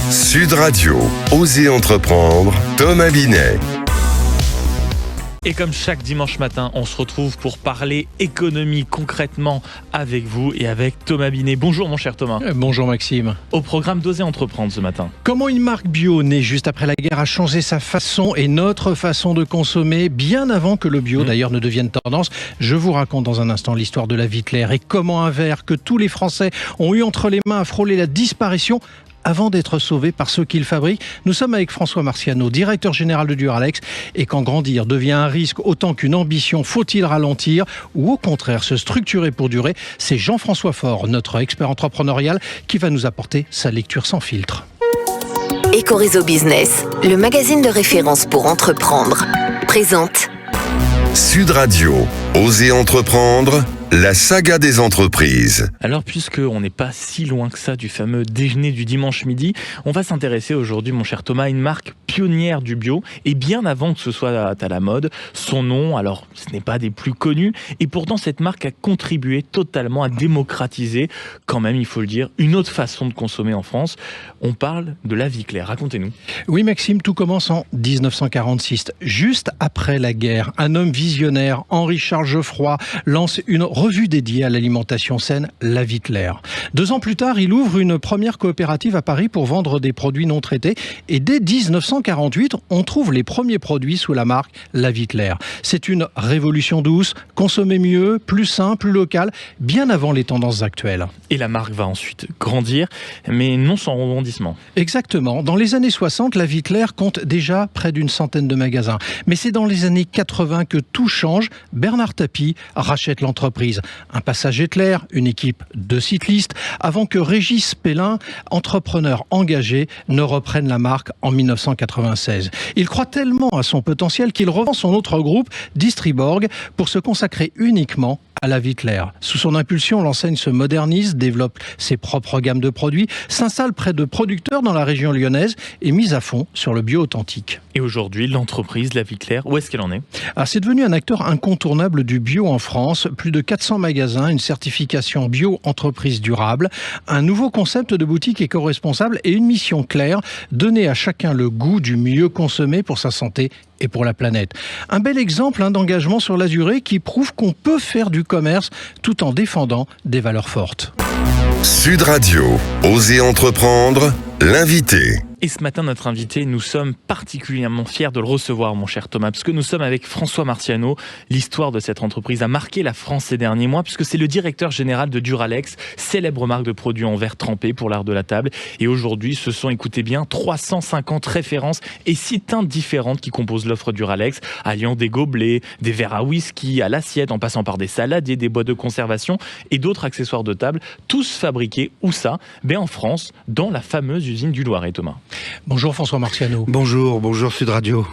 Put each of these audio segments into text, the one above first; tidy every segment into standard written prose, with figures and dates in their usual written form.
Sud Radio, Osez entreprendre, Thomas Binet. Et comme chaque dimanche matin, on se retrouve pour parler économie concrètement avec vous et avec Thomas Binet. Bonjour mon cher Thomas. Bonjour Maxime. Au programme d'Osez entreprendre ce matin. Comment une marque bio née juste après la guerre a changé sa façon et notre façon de consommer bien avant que le bio d'ailleurs ne devienne tendance. Je vous raconte dans un instant l'histoire de la vie claire et comment un verre que tous les Français ont eu entre les mains a frôlé la disparition avant d'être sauvé par ceux qui le fabriquent. Nous sommes avec François Marciano, directeur général de Duralex. Et quand grandir devient un risque autant qu'une ambition, faut-il ralentir ou au contraire se structurer pour durer? C'est Jean-François Faure, notre expert entrepreneurial, qui va nous apporter sa lecture sans filtre. Éco-Réseau Business, le magazine de référence pour entreprendre, présente Sud Radio, Osez entreprendre, la saga des entreprises. Alors puisqu'on n'est pas si loin que ça du fameux déjeuner du dimanche midi, on va s'intéresser aujourd'hui, mon cher Thomas, à une marque pionnière du bio. Et bien avant que ce soit à la mode, son nom, alors ce n'est pas des plus connus. Et pourtant cette marque a contribué totalement à démocratiser, quand même il faut le dire, une autre façon de consommer en France. On parle de la vie claire. Racontez-nous. Oui Maxime, tout commence en 1946. Juste après la guerre, un homme visionnaire, Henri-Charles Geoffroy, lance une revue dédiée à l'alimentation saine, La Vie Claire. 2 ans plus tard, il ouvre une première coopérative à Paris pour vendre des produits non traités. Et dès 1948, on trouve les premiers produits sous la marque La Vie Claire. C'est une révolution douce, consommer mieux, plus sain, plus local, bien avant les tendances actuelles. Et la marque va ensuite grandir, mais non sans rebondissement. Exactement. Dans les années 60, La Vie Claire compte déjà près d'une centaine de magasins. Mais c'est dans les années 80 que tout change. Bernard Tapie rachète l'entreprise. Un passage éclair, une équipe de cyclistes, avant que Régis Pellin, entrepreneur engagé, ne reprenne la marque en 1996. Il croit tellement à son potentiel qu'il revend son autre groupe, Distriborg, pour se consacrer uniquement à La Vie Claire. Sous son impulsion, l'enseigne se modernise, développe ses propres gammes de produits, s'installe près de producteurs dans la région lyonnaise et mise à fond sur le bio authentique. Et aujourd'hui, l'entreprise La Vie Claire, où est-ce qu'elle en est ? C'est devenu un acteur incontournable du bio en France. Plus de 400 magasins, une certification bio entreprise durable, un nouveau concept de boutique éco-responsable et une mission claire, donner à chacun le goût du mieux consommé pour sa santé et pour la planète. Un bel exemple d'engagement sur la durée qui prouve qu'on peut faire du commerce tout en défendant des valeurs fortes. Sud Radio, Osez entreprendre, l'invité. Et ce matin, notre invité, nous sommes particulièrement fiers de le recevoir, mon cher Thomas, parce que nous sommes avec François Marciano. L'histoire de cette entreprise a marqué la France ces derniers mois, puisque c'est le directeur général de Duralex, célèbre marque de produits en verre trempé pour l'art de la table. Et aujourd'hui, ce sont, écoutez bien, 350 références et 6 teintes différentes qui composent l'offre Duralex, alliant des gobelets, des verres à whisky, à l'assiette, en passant par des saladiers, des boîtes de conservation et d'autres accessoires de table, tous fabriqués, où ça ? En France, dans la fameuse usine du Loiret, Thomas. Bonjour François Marciano. Bonjour Sud Radio.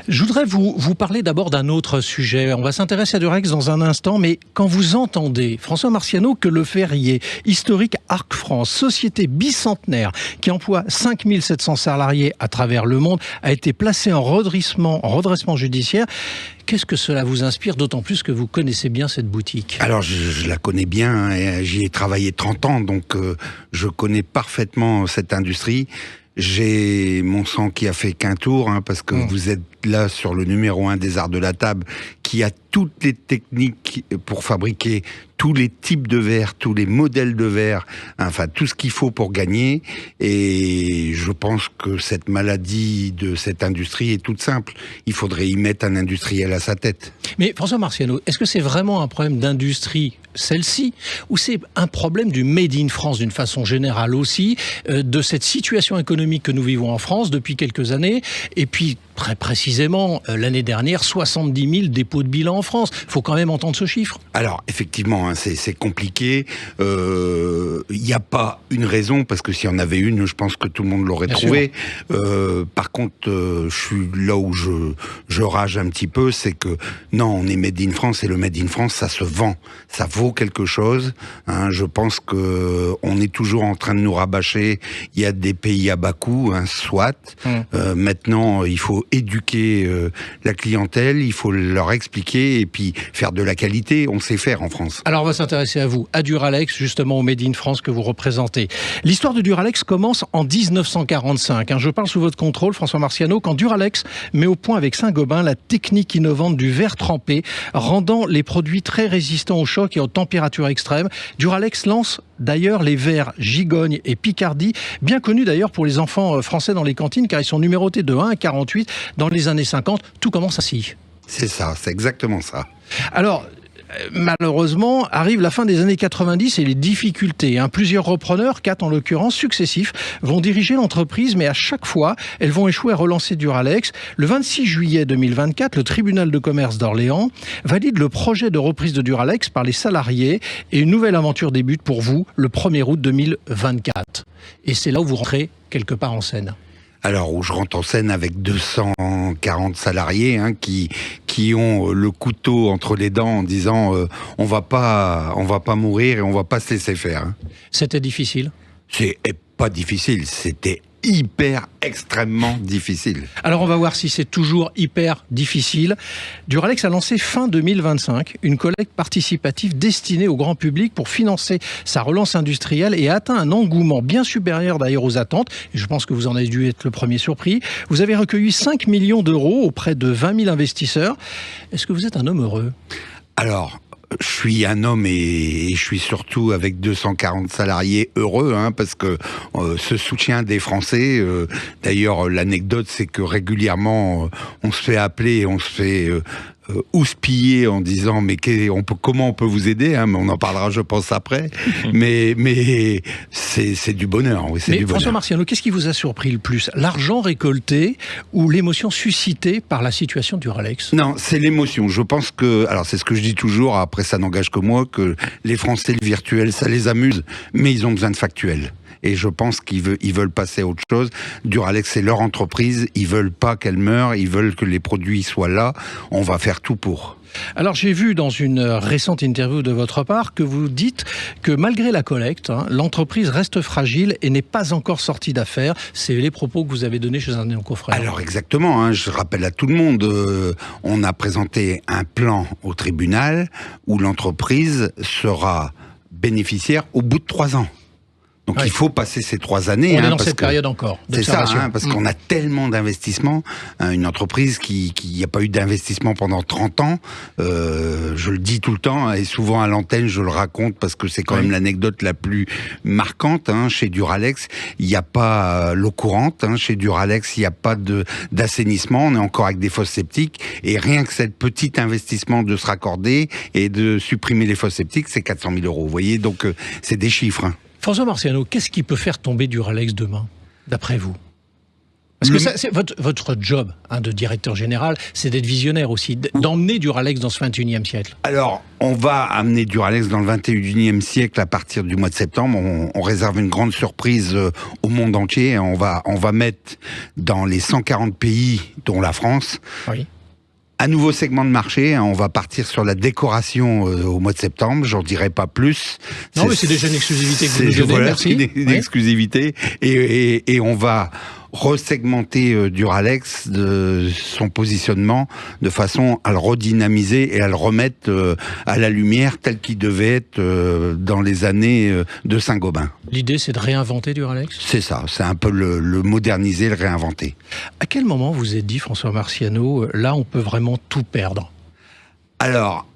Je voudrais vous parler d'abord d'un autre sujet. On va s'intéresser à Duralex dans un instant, mais quand vous entendez, François Marciano, que le Ferrier, historique Arc France, société bicentenaire qui emploie 5700 salariés à travers le monde, a été placé en redressement judiciaire, qu'est-ce que cela vous inspire, d'autant plus que vous connaissez bien cette boutique? Alors je la connais bien, j'y ai travaillé 30 ans, donc je connais parfaitement cette industrie. J'ai mon sang qui a fait qu'un tour, parce que vous êtes là sur le numéro 1 des arts de la table, qui a toutes les techniques pour fabriquer tous les types de verres, tous les modèles de verres, enfin tout ce qu'il faut pour gagner. Et je pense que cette maladie de cette industrie est toute simple. Il faudrait y mettre un industriel à sa tête. Mais François Marciano, est-ce que c'est vraiment un problème d'industrie, celle-ci, ou c'est un problème du Made in France d'une façon générale aussi, de cette situation économique que nous vivons en France depuis quelques années, et puis très précisément, l'année dernière, 70 000 dépôts de bilan en France. Il faut quand même entendre ce chiffre. Alors, effectivement, c'est compliqué. Il n'y a pas une raison, parce que s'il y en avait une, je pense que tout le monde l'aurait trouvé. Par contre, je suis là où je rage un petit peu, c'est que non, on est Made in France, et le Made in France, ça se vend. Ça vaut quelque chose. Je pense que on est toujours en train de nous rabâcher. Il y a des pays à bas coût, soit. Maintenant, il faut éduquer la clientèle, il faut leur expliquer et puis faire de la qualité. On sait faire en France. Alors on va s'intéresser à vous, à Duralex, justement au Made in France que vous représentez. L'histoire de Duralex commence en 1945. Je parle sous votre contrôle, François Marciano, quand Duralex met au point avec Saint-Gobain la technique innovante du verre trempé, rendant les produits très résistants au choc et aux températures extrêmes. Duralex lance d'ailleurs les verres Gigogne et Picardie, bien connus d'ailleurs pour les enfants français dans les cantines, car ils sont numérotés de 1 à 48 dans les années 50. Tout commence ainsi. C'est ça, c'est exactement ça. Alors, malheureusement, arrive la fin des années 90 et les difficultés. Plusieurs repreneurs, 4 en l'occurrence, successifs, vont diriger l'entreprise, mais à chaque fois, elles vont échouer à relancer Duralex. Le 26 juillet 2024, le tribunal de commerce d'Orléans valide le projet de reprise de Duralex par les salariés et une nouvelle aventure débute pour vous le 1er août 2024. Et c'est là où vous rentrez quelque part en scène. Alors, où je rentre en scène avec 240 salariés qui ont le couteau entre les dents en disant on va pas mourir et on va pas se laisser faire. C'était difficile ? C'est pas difficile, c'était extrêmement difficile. Alors on va voir si c'est toujours hyper difficile. Duralex a lancé fin 2025 une collecte participative destinée au grand public pour financer sa relance industrielle et a atteint un engouement bien supérieur d'ailleurs aux attentes. Et je pense que vous en avez dû être le premier surpris. Vous avez recueilli 5 millions d'euros auprès de 20 000 investisseurs. Est-ce que vous êtes un homme heureux ? Alors, je suis un homme et je suis surtout avec 240 salariés heureux, parce que ce soutien des Français, d'ailleurs l'anecdote c'est que régulièrement on se fait appeler, on se fait houspiller en disant mais comment on peut vous aider, mais on en parlera je pense après, mais c'est du bonheur, oui, c'est mais du bonheur. François Marciano, qu'est-ce qui vous a surpris le plus ? L'argent récolté ou l'émotion suscitée par la situation de Duralex ? Non, c'est l'émotion. Je pense que, alors c'est ce que je dis toujours, après ça n'engage que moi, que les Français, le virtuel, ça les amuse, mais ils ont besoin de factuel. Et je pense qu'ils veulent passer à autre chose. Duralex, c'est leur entreprise. Ils veulent pas qu'elle meure. Ils veulent que les produits soient là. On va faire tout pour. Alors j'ai vu dans une récente interview de votre part que vous dites que malgré la collecte, l'entreprise reste fragile et n'est pas encore sortie d'affaires. C'est les propos que vous avez donnés chez un de nos confrères. Alors exactement, je rappelle à tout le monde, on a présenté un plan au tribunal où l'entreprise sera bénéficiaire au bout de 3 ans. Donc il faut passer ces 3 années. On est dans cette période encore d'observation. C'est ça, parce qu'on a tellement d'investissements. Une entreprise qui n'a pas eu d'investissement pendant 30 ans, je le dis tout le temps, et souvent à l'antenne je le raconte parce que c'est quand même l'anecdote la plus marquante. Chez Duralex, il n'y a pas l'eau courante. Chez Duralex, il n'y a pas d'assainissement. On est encore avec des fosses septiques. Et rien que cette petit investissement de se raccorder et de supprimer les fosses septiques, c'est 400 000 euros. Vous voyez, donc c'est des chiffres. François Marciano, qu'est-ce qui peut faire tomber Duralex demain, d'après vous ? Parce que ça, c'est votre job de directeur général, c'est d'être visionnaire aussi, d'emmener Duralex dans ce 21e siècle. Alors, on va amener Duralex dans le 21e siècle à partir du mois de septembre. On réserve une grande surprise au monde entier. On va mettre dans les 140 pays, dont la France, un nouveau segment de marché. On va partir sur la décoration au mois de septembre. J'en dirai pas plus. Non, mais c'est déjà une exclusivité que vous nous donnez. Merci. Une exclusivité. Et on va resegmenter Duralex de son positionnement de façon à le redynamiser et à le remettre à la lumière tel qu'il devait être dans les années de Saint-Gobain. L'idée, c'est de réinventer Duralex ? C'est ça, c'est un peu le moderniser, le réinventer. À quel moment vous êtes dit, François Marciano, là on peut vraiment tout perdre ? Alors,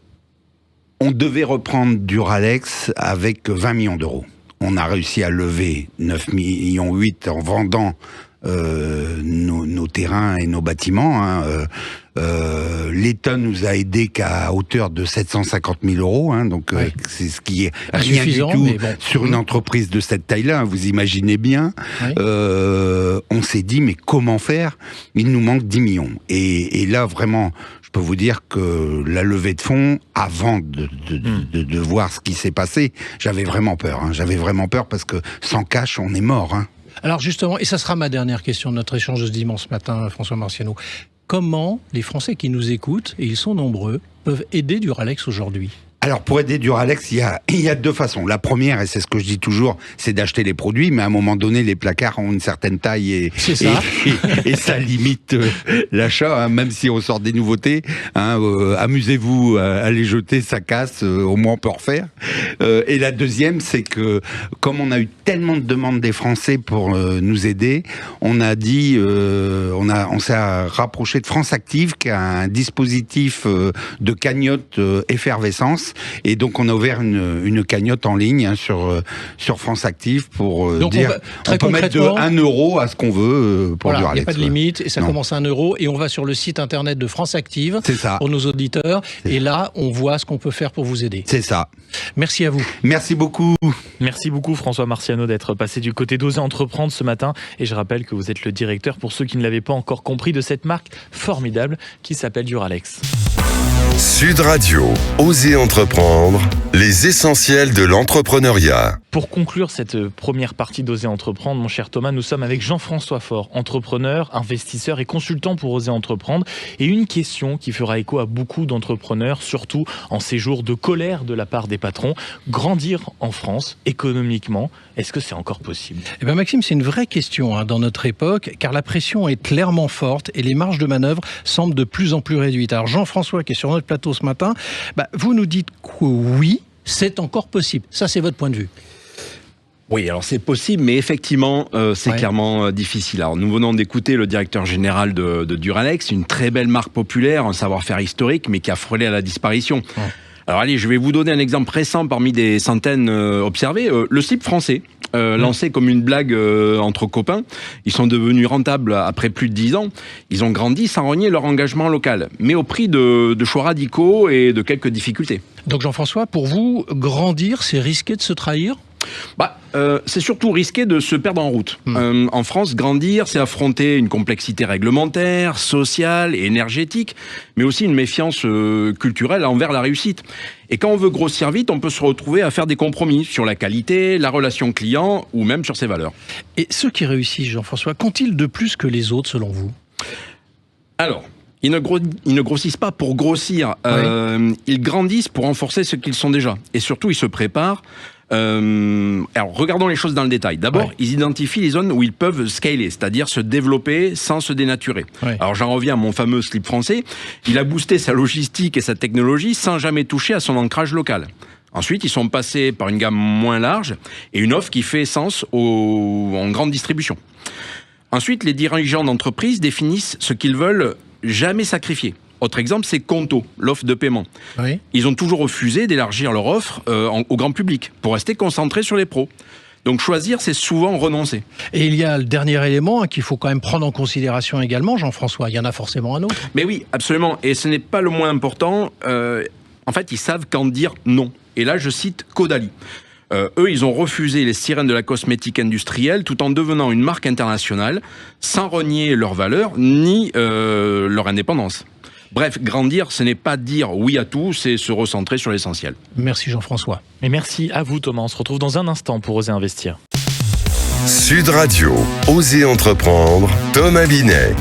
on devait reprendre Duralex avec 20 millions d'euros. On a réussi à lever 9,8 millions en vendant nos terrains et nos bâtiments. L'État nous a aidés qu'à hauteur de 750 000 euros, donc c'est ce qui est rien du tout sur une entreprise de cette taille-là. Vous imaginez bien. On s'est dit mais comment faire ? Il nous manque 10 millions. Et là vraiment, je peux vous dire que la levée de fonds, avant de voir ce qui s'est passé, j'avais vraiment peur. J'avais vraiment peur parce que sans cash, on est mort. Alors justement, et ça sera ma dernière question de notre échange de ce dimanche matin, François Marciano. Comment les Français qui nous écoutent, et ils sont nombreux, peuvent aider Duralex aujourd'hui ? Alors pour aider Duralex, il y a deux façons. La première, et c'est ce que je dis toujours, c'est d'acheter les produits, mais à un moment donné, les placards ont une certaine taille et ça limite l'achat, hein, même si on sort des nouveautés. Hein, amusez-vous à les jeter, ça casse, au moins on peut en refaire. Et la deuxième, c'est que comme on a eu tellement de demandes des Français pour nous aider, on a dit, on s'est rapproché de France Active, qui a un dispositif de cagnotte effervescence. Et donc on a ouvert une cagnotte en ligne, hein, sur France Active pour dire on peut mettre de 1 euro à ce qu'on veut pour Duralex. Il n'y a pas de limite et ça commence à 1 euro et on va sur le site internet de France Active pour nos auditeurs et là on voit ce qu'on peut faire pour vous aider. C'est ça. Merci à vous. Merci beaucoup. Merci beaucoup François Marciano d'être passé du côté d'Oser Entreprendre ce matin et je rappelle que vous êtes le directeur, pour ceux qui ne l'avaient pas encore compris, de cette marque formidable qui s'appelle Duralex. Sud Radio, Oser Entreprendre, les essentiels de l'entrepreneuriat. Pour conclure cette première partie d'Oser Entreprendre, mon cher Thomas, nous sommes avec Jean-François Faure, entrepreneur, investisseur et consultant pour Oser Entreprendre. Et une question qui fera écho à beaucoup d'entrepreneurs, surtout en ces jours de colère de la part des patrons. Grandir en France, économiquement, est-ce que c'est encore possible ? Eh bien Maxime, c'est une vraie question dans notre époque, car la pression est clairement forte et les marges de manœuvre semblent de plus en plus réduites. Alors Jean-François, qui est sur notre plateau ce matin, vous nous dites que oui, c'est encore possible. Ça, c'est votre point de vue. Oui, alors c'est possible, mais effectivement, c'est clairement difficile. Alors nous venons d'écouter le directeur général de Duralex, une très belle marque populaire, un savoir-faire historique, mais qui a frôlé à la disparition. Ouais. Alors allez, je vais vous donner un exemple récent parmi des centaines observés. Le slip français, lancé comme une blague entre copains, ils sont devenus rentables après plus de 10 ans. Ils ont grandi sans renier leur engagement local, mais au prix de choix radicaux et de quelques difficultés. Donc Jean-François, pour vous, grandir, c'est risquer de se trahir ? C'est surtout risqué de se perdre en route. En France, grandir, c'est affronter une complexité réglementaire, sociale et énergétique, mais aussi une méfiance culturelle envers la réussite. Et quand on veut grossir vite, on peut se retrouver à faire des compromis sur la qualité, la relation client ou même sur ses valeurs. Et ceux qui réussissent, Jean-François, qu'ont-ils de plus que les autres, selon vous ? Alors, ils ne grossissent pas pour grossir. Ils grandissent pour renforcer ce qu'ils sont déjà. Et surtout, ils se préparent. Alors, regardons les choses dans le détail. D'abord, ils identifient les zones où ils peuvent scaler, c'est-à-dire se développer sans se dénaturer. Alors, j'en reviens à mon fameux slip français. Il a boosté sa logistique et sa technologie sans jamais toucher à son ancrage local. Ensuite, ils sont passés par une gamme moins large et une offre qui fait sens en grande distribution. Ensuite, les dirigeants d'entreprise définissent ce qu'ils veulent jamais sacrifier. Autre exemple, c'est Conto, l'offre de paiement. Ils ont toujours refusé d'élargir leur offre au grand public pour rester concentrés sur les pros. Donc choisir, c'est souvent renoncer. Et il y a le dernier élément qu'il faut quand même prendre en considération également, Jean-François. Il y en a forcément un autre. Mais oui, absolument. Et ce n'est pas le moins important. En fait, ils savent quand dire non. Et là, je cite Caudalie. Eux, ils ont refusé les sirènes de la cosmétique industrielle tout en devenant une marque internationale, sans renier leurs valeurs ni leur indépendance. Bref, grandir, ce n'est pas dire oui à tout, c'est se recentrer sur l'essentiel. Merci Jean-François. Et merci à vous Thomas, on se retrouve dans un instant pour Oser Investir. Sud Radio, Oser Entreprendre, Thomas Binet.